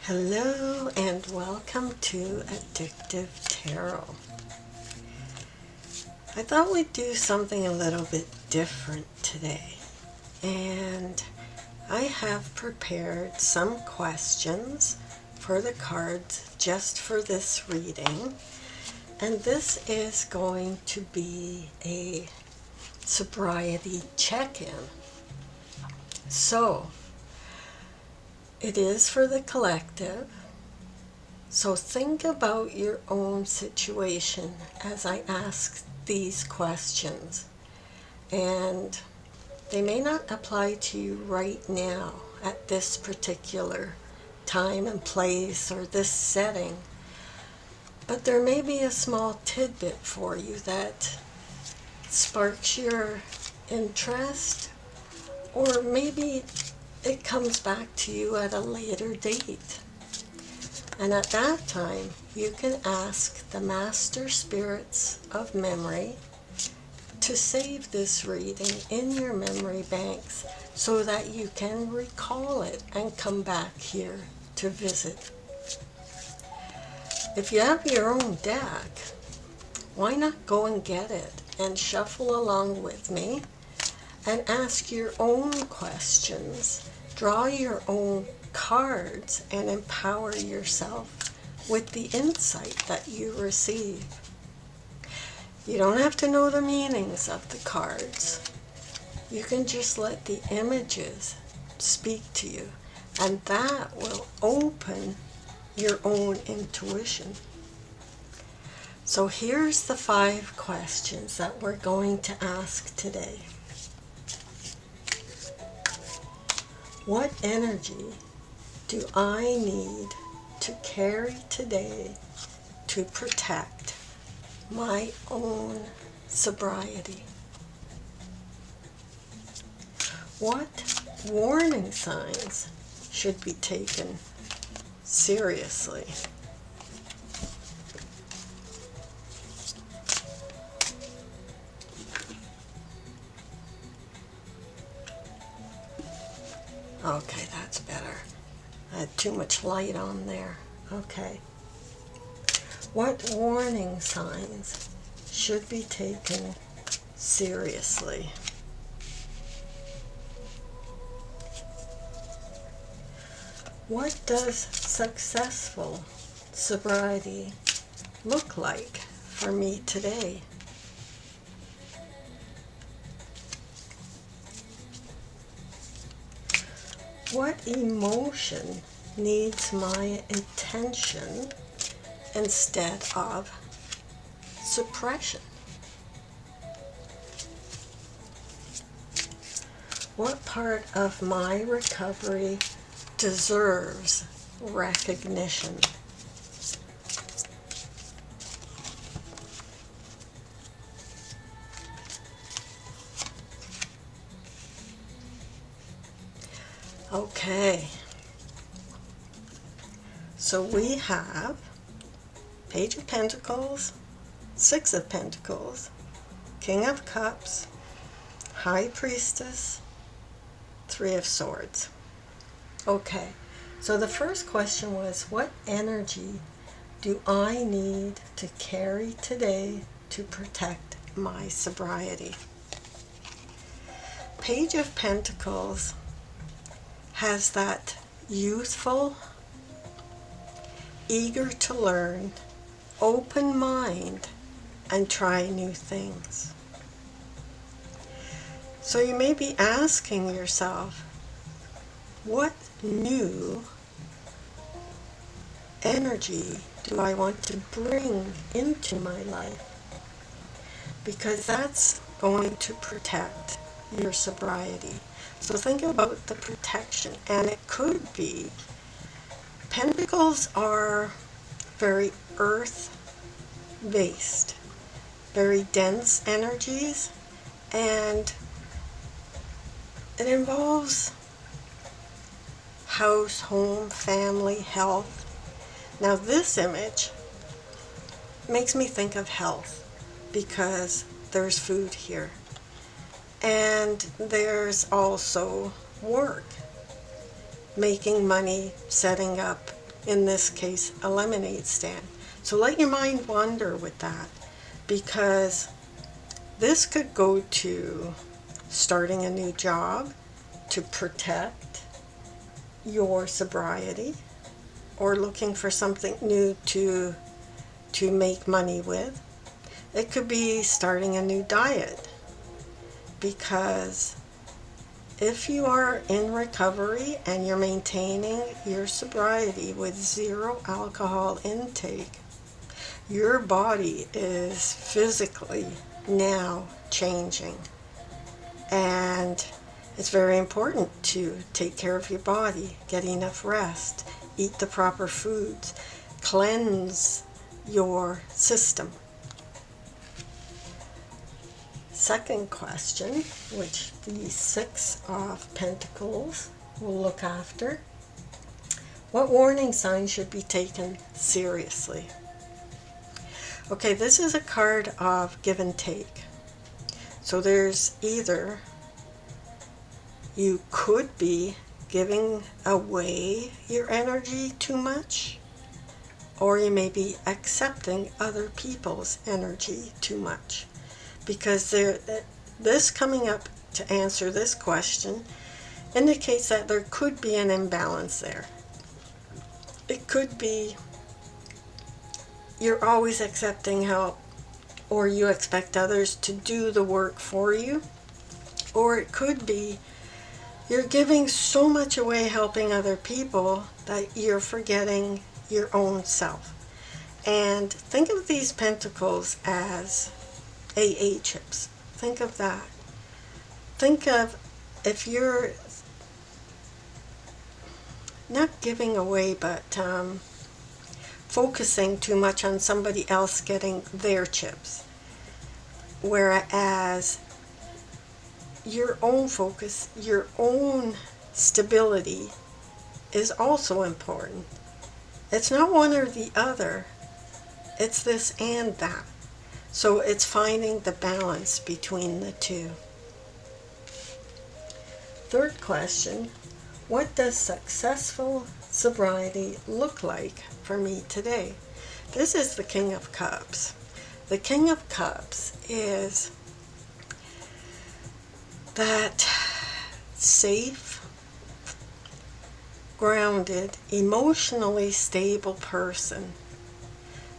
Hello and welcome to Addictive Tarot. I thought we'd do something a little bit different today, and I have prepared some questions for the cards just for this reading, and this is going to be a sobriety check-in. So it is for the collective, so think about your own situation as I ask these questions. And they may not apply to you right now at this particular time and place or this setting, but there may be a small tidbit for you that sparks your interest, or maybe it comes back to you at a later date. And at that time, you can ask the Master Spirits of Memory to save this reading in your memory banks so that you can recall it and come back here to visit. If you have your own deck, why not go and get it and shuffle along with me and ask your own questions. Draw your own cards and empower yourself with the insight that you receive. You don't have to know the meanings of the cards. You can just let the images speak to you, and that will open your own intuition. So here's the 5 questions that we're going to ask today. What energy do I need to carry today to protect my own sobriety? What warning signs should be taken seriously? Okay, that's better. I had too much light on there. Okay. What warning signs should be taken seriously? What does successful sobriety look like for me today? What emotion needs my attention instead of suppression? What part of my recovery deserves recognition? Okay, so we have Page of Pentacles, 6 of Pentacles, King of Cups, High Priestess, 3 of Swords. Okay, so the first question was, what energy do I need to carry today to protect my sobriety? Page of Pentacles has that youthful, eager to learn, open mind, and try new things. So you may be asking yourself, what new energy do I want to bring into my life? Because that's going to protect your sobriety. So think about the protection, and it could be, Pentacles are very earth-based, very dense energies, and it involves house, home, family, health. Now this image makes me think of health because there's food here. And there's also work, making money, setting up in this case, a lemonade stand. So let your mind wander with that, because this could go to starting a new job to protect your sobriety, or looking for something new to make money with. It could be starting a new diet, because if you are in recovery and you're maintaining your sobriety with 0 alcohol intake, your body is physically now changing. And it's very important to take care of your body, get enough rest, eat the proper foods, cleanse your system. Second question, which the 6 of Pentacles will look after. What warning signs should be taken seriously? Okay, this is a card of give and take. So there's either you could be giving away your energy too much, or you may be accepting other people's energy too much. Because this coming up to answer this question indicates that there could be an imbalance there. It could be you're always accepting help, or you expect others to do the work for you, or it could be you're giving so much away helping other people that you're forgetting your own self. And think of these pentacles as AA chips. Think of that. Think of if you're not giving away, but focusing too much on somebody else getting their chips, whereas your own focus, your own stability is also important. It's not one or the other. It's this and that. So it's finding the balance between the two. Third question, what does successful sobriety look like for me today? This is the King of Cups. The King of Cups is that safe, grounded, emotionally stable person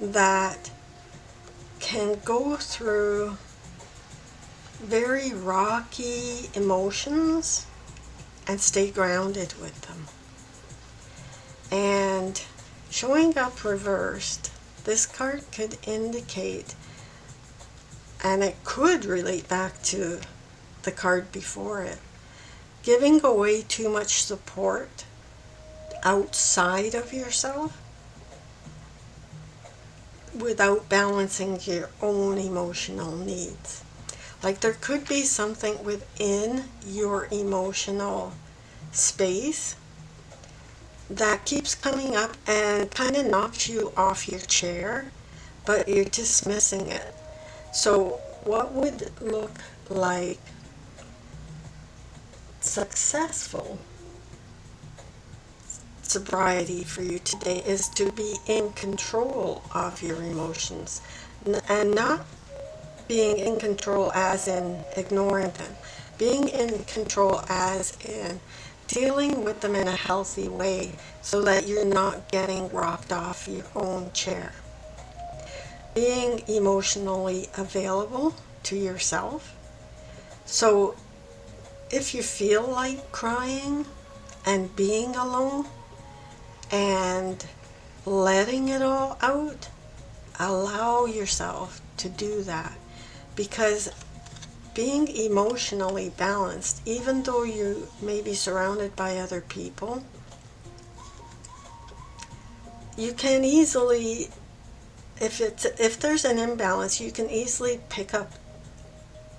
that can go through very rocky emotions and stay grounded with them. And showing up reversed, this card could indicate, and it could relate back to the card before it, giving away too much support outside of yourself without balancing your own emotional needs. Like there could be something within your emotional space that keeps coming up and kind of knocks you off your chair, but you're dismissing it. So what would look like successful sobriety for you today is to be in control of your emotions, and not being in control as in ignoring them, being in control as in dealing with them in a healthy way so that you're not getting rocked off your own chair. Being emotionally available to yourself. So if you feel like crying and being alone and letting it all out, allow yourself to do that. Because being emotionally balanced, even though you may be surrounded by other people, you can easily, if there's an imbalance, you can easily pick up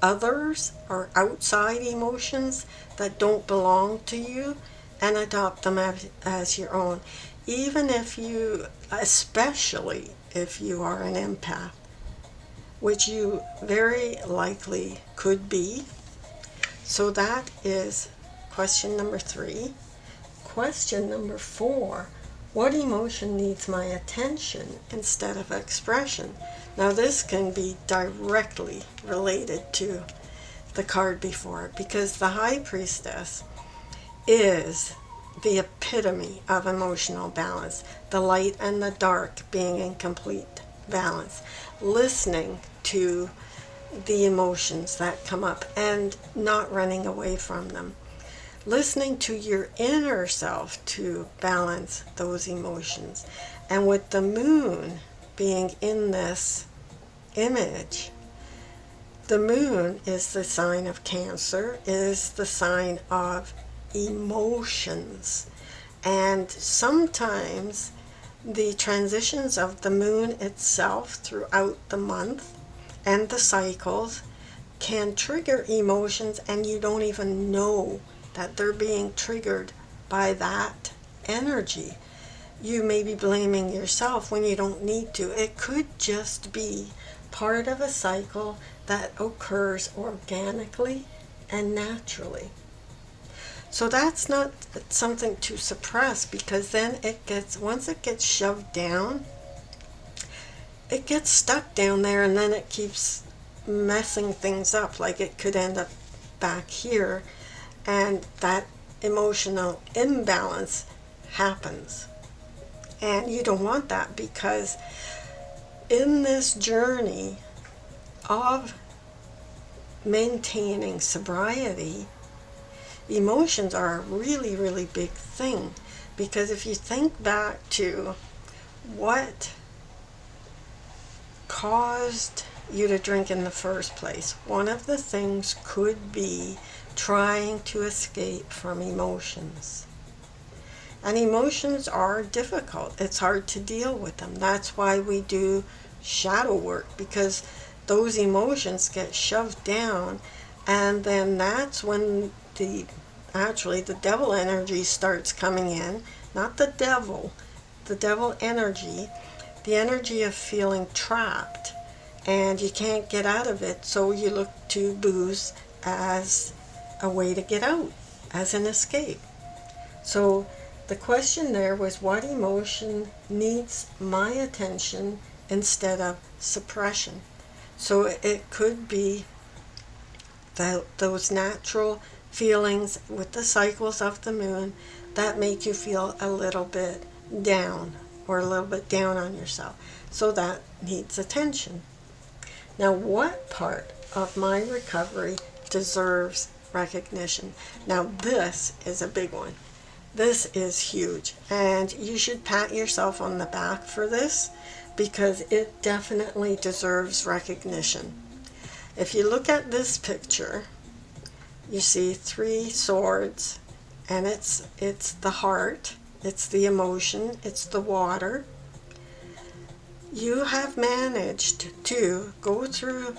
others or outside emotions that don't belong to you and adopt them as your own. Even if you, especially if you are an empath, which you very likely could be. So that is question number 3. Question number 4, What emotion needs my attention instead of expression? Now this can be directly related to the card before it, because the High Priestess is the epitome of emotional balance, the light and the dark being in complete balance, listening to the emotions that come up and not running away from them, listening to your inner self to balance those emotions. And with the moon being in this image, the moon is the sign of Cancer, is the sign of emotions. And sometimes the transitions of the moon itself throughout the month and the cycles can trigger emotions, and you don't even know that they're being triggered by that energy. You may be blaming yourself when you don't need to. It could just be part of a cycle that occurs organically and naturally. So that's not something to suppress, because then once it gets shoved down, it gets stuck down there, and then it keeps messing things up. Like it could end up back here, and that emotional imbalance happens. And you don't want that, because in this journey of maintaining sobriety, emotions are a really, really big thing. Because if you think back to what caused you to drink in the first place, one of the things could be trying to escape from emotions. And emotions are difficult. It's hard to deal with them. That's why we do shadow work, because those emotions get shoved down, and then that's when the devil energy starts coming in. Not the devil energy, the energy of feeling trapped and you can't get out of it, so you look to booze as a way to get out, as an escape. So the question there was, what emotion needs my attention instead of suppression? So it could be those natural feelings with the cycles of the moon that make you feel a little bit down, or a little bit down on yourself. So that needs attention. Now, what part of my recovery deserves recognition? Now, this is a big one. This is huge, and you should pat yourself on the back for this, because it definitely deserves recognition. If you look at this picture, you see 3 swords, and it's the heart, it's the emotion, it's the water. You have managed to go through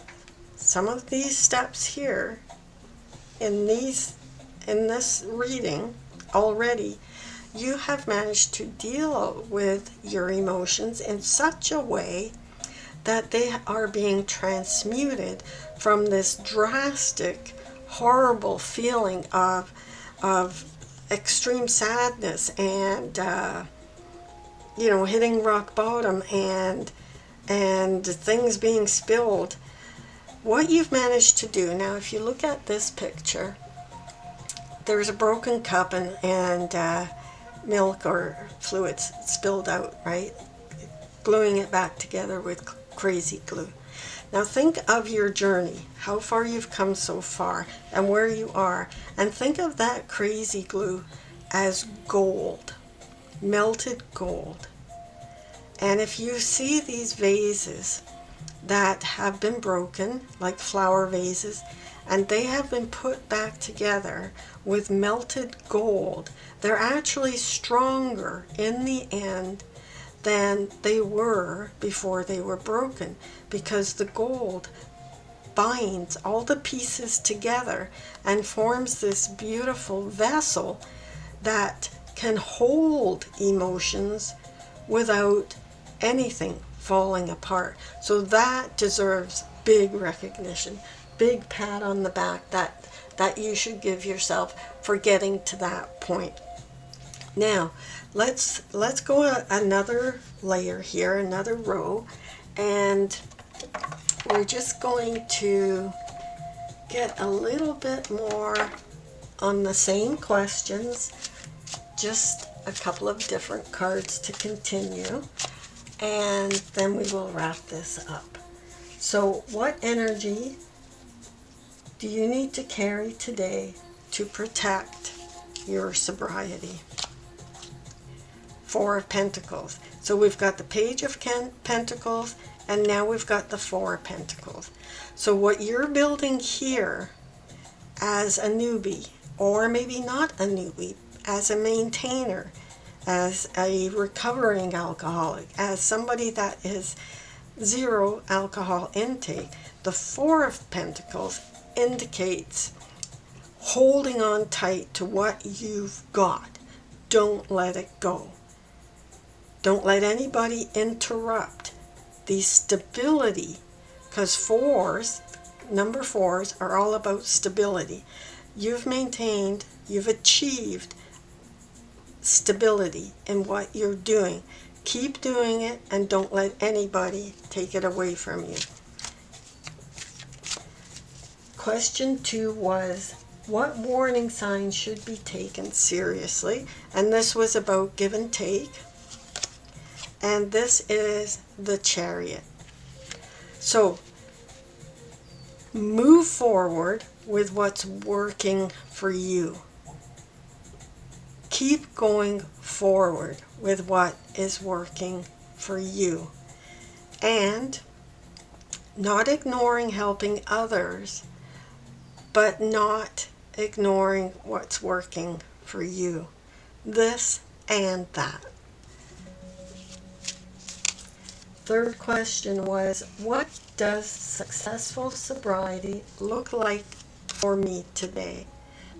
some of these steps here in this reading already. You have managed to deal with your emotions in such a way that they are being transmuted from this drastic, horrible feeling of extreme sadness and hitting rock bottom and things being spilled. What you've managed to do now, if you look at this picture, there's a broken cup and milk or fluids spilled out, right? Gluing it back together with crazy glue. Now think of your journey, how far you've come so far and where you are, and think of that crazy glue as gold, melted gold. And if you see these vases that have been broken, like flower vases, and they have been put back together with melted gold, they're actually stronger in the end than they were before they were broken, because the gold binds all the pieces together and forms this beautiful vessel that can hold emotions without anything falling apart. So that deserves big recognition, big pat on the back that you should give yourself for getting to that point. Now, let's go another layer here, another row, and we're just going to get a little bit more on the same questions, just a couple of different cards to continue, and then we will wrap this up. So, what energy do you need to carry today to protect your sobriety? Four of Pentacles. So we've got the Page of Pentacles, and now we've got the Four of Pentacles. So what you're building here as a newbie, or maybe not a newbie, as a maintainer, as a recovering alcoholic, as somebody that is zero alcohol intake, the Four of Pentacles indicates holding on tight to what you've got. Don't let it go. Don't let anybody interrupt the stability, because number fours are all about stability. You've maintained, you've achieved stability in what you're doing. Keep doing it and don't let anybody take it away from you. Question 2 was, what warning signs should be taken seriously? And this was about give and take. And this is the Chariot. So, move forward with what's working for you. Keep going forward with what is working for you. And not ignoring helping others, but not ignoring what's working for you. This and that. Third question was, what does successful sobriety look like for me today?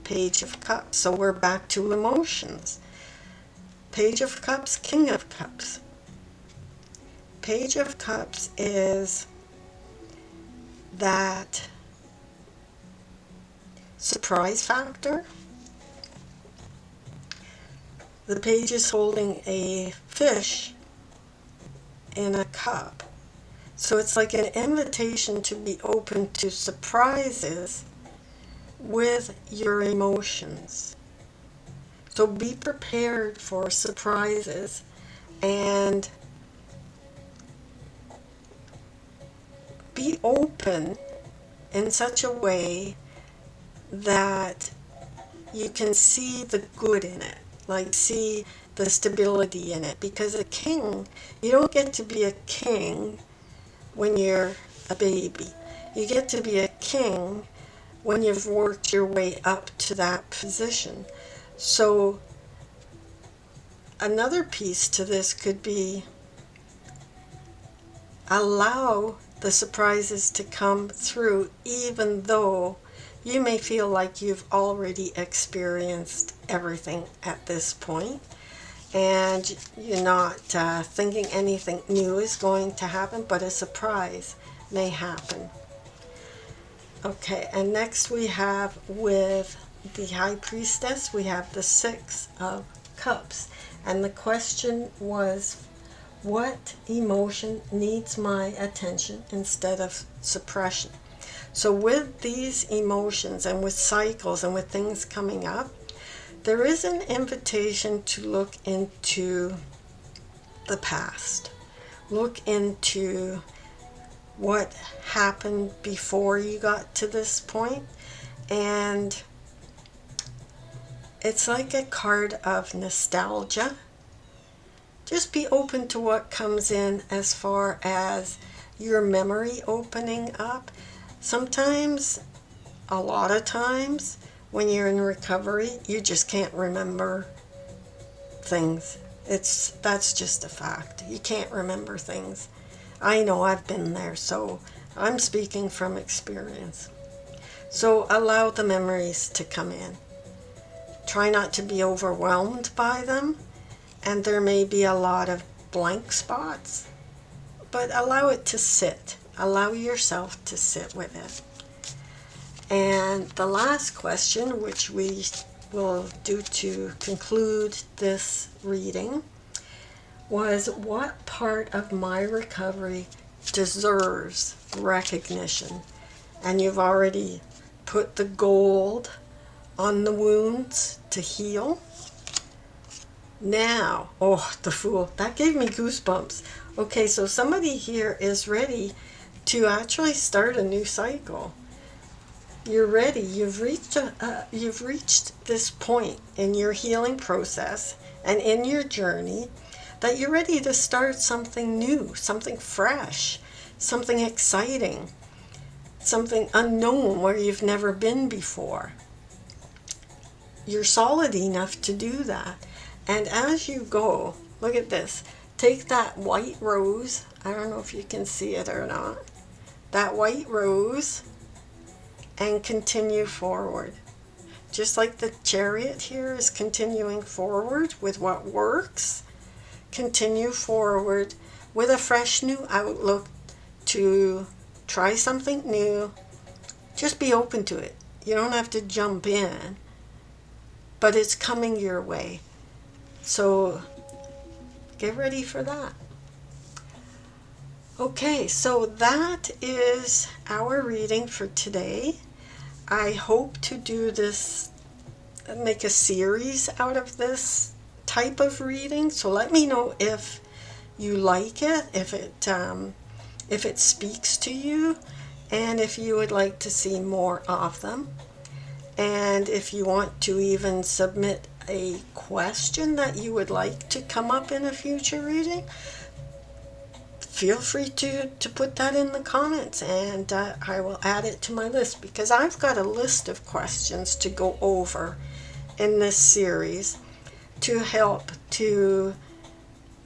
Page of Cups. So we're back to emotions. Page of Cups, King of Cups. Page of Cups is that surprise factor. The page is holding a fish in a cup. So it's like an invitation to be open to surprises with your emotions. So be prepared for surprises and be open in such a way that you can see the good in it, like see the stability in it. Because a king, you don't get to be a king when you're a baby. You get to be a king when you've worked your way up to that position. So another piece to this could be allow the surprises to come through, even though you may feel like you've already experienced everything at this point, and you're not thinking anything new is going to happen, but a surprise may happen. Okay, and next we have with the High Priestess, we have the Six of Cups. And the question was, what emotion needs my attention instead of suppression? So with these emotions and with cycles and with things coming up, there is an invitation to look into the past. Look into what happened before you got to this point. And it's like a card of nostalgia. Just be open to what comes in as far as your memory opening up. Sometimes, a lot of times, when you're in recovery, you just can't remember things. That's just a fact. You can't remember things. I know, I've been there, so I'm speaking from experience. So allow the memories to come in. Try not to be overwhelmed by them, and there may be a lot of blank spots, but allow it to sit. Allow yourself to sit with it. And the last question, which we will do to conclude this reading was, what part of my recovery deserves recognition? And you've already put the gold on the wounds to heal. Now, oh, the Fool, that gave me goosebumps. Okay, so somebody here is ready to actually start a new cycle. You're ready. You've reached this point in your healing process and in your journey that you're ready to start something new, something fresh, something exciting, something unknown where you've never been before. You're solid enough to do that. And as you go, look at this. Take that white rose. I don't know if you can see it or not. That white rose, and continue forward. Just like the Chariot here is continuing forward with what works, continue forward with a fresh new outlook to try something new. Just be open to it. You don't have to jump in, but it's coming your way. So get ready for that. Okay, so that is our reading for today. I hope to do this, make a series out of this type of reading. So let me know if you like it, if it speaks to you, and if you would like to see more of them. And if you want to even submit a question that you would like to come up in a future reading, feel free to put that in the comments, and I will add it to my list, because I've got a list of questions to go over in this series to help to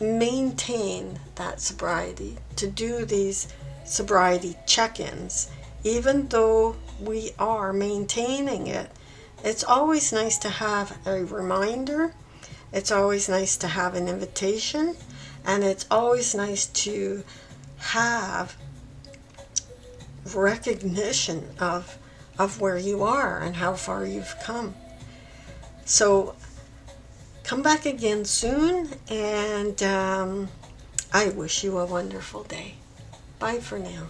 maintain that sobriety, to do these sobriety check-ins. Even though we are maintaining it, it's always nice to have a reminder. It's always nice to have an invitation. And it's always nice to have recognition of where you are and how far you've come. So come back again soon, and I wish you a wonderful day. Bye for now.